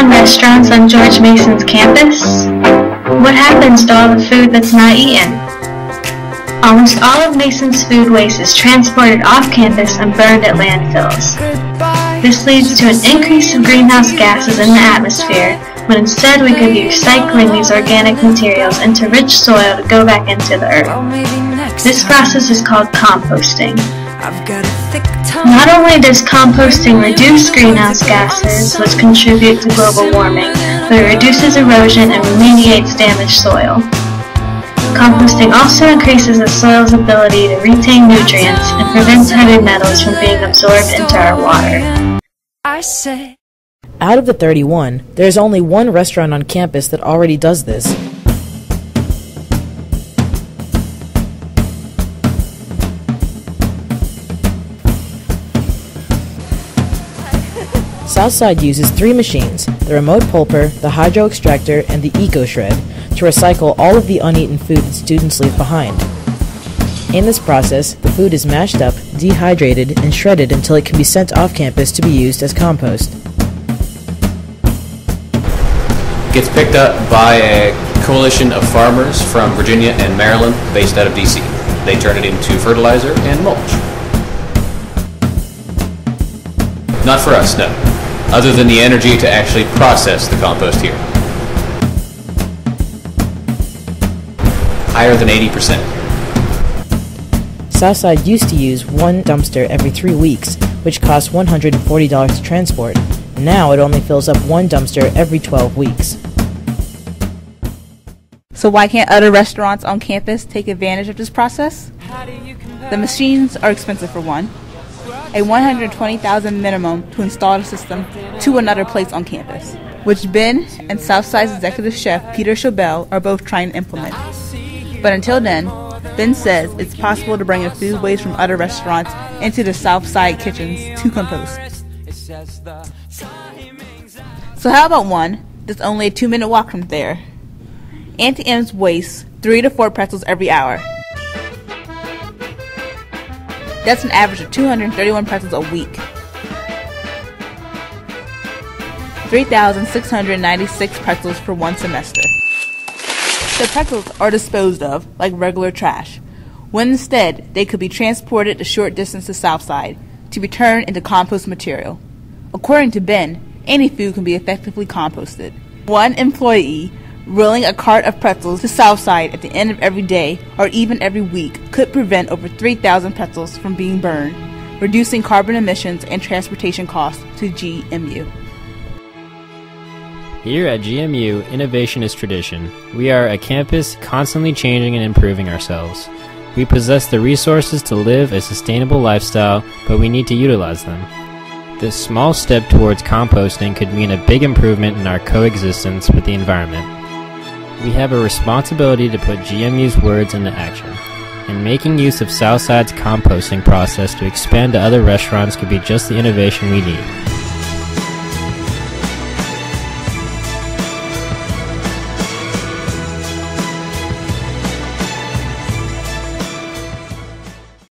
31 restaurants on George Mason's campus? What happens to all the food that's not eaten? Almost all of Mason's food waste is transported off campus and burned at landfills. This leads to an increase of greenhouse gases in the atmosphere, when instead we could be recycling these organic materials into rich soil to go back into the earth. This process is called composting. Not only does composting reduce greenhouse gases, which contribute to global warming, but it reduces erosion and remediates damaged soil. Composting also increases the soil's ability to retain nutrients and prevents heavy metals from being absorbed into our water. Out of the 31, there is only one restaurant on campus that already does this. Southside uses 3 machines, the remote pulper, the hydro extractor, and the eco shred, to recycle all of the uneaten food that students leave behind. In this process, the food is mashed up, dehydrated, and shredded until it can be sent off campus to be used as compost. It gets picked up by a coalition of farmers from Virginia and Maryland based out of DC. They turn it into fertilizer and mulch. Not for us, no. Other than the energy to actually process the compost here. Higher than 80%. Southside used to use one dumpster every 3 weeks, which cost $140 to transport. Now it only fills up one dumpster every 12 weeks. So why can't other restaurants on campus take advantage of this process? The machines are expensive for one. A $120,000 minimum to install the system to another place on campus, which Ben and Southside's executive chef Peter Chabel are both trying to implement. But until then, Ben says it's possible to bring in food waste from other restaurants into the Southside kitchens to compost. So how about one that's only a 2-minute walk from there? Auntie M's wastes 3 to 4 pretzels every hour. That's an average of 231 pretzels a week. 3,696 pretzels for one semester. The pretzels are disposed of like regular trash, when instead they could be transported a short distance to Southside to be turned into compost material. According to Ben, any food can be effectively composted. One employee rolling a cart of pretzels to Southside at the end of every day or even every week could prevent over 3,000 pretzels from being burned, reducing carbon emissions and transportation costs to GMU. Here at GMU, innovation is tradition. We are a campus constantly changing and improving ourselves. We possess the resources to live a sustainable lifestyle, but we need to utilize them. This small step towards composting could mean a big improvement in our coexistence with the environment. We have a responsibility to put GMU's words into action, and making use of Southside's composting process to expand to other restaurants could be just the innovation we need.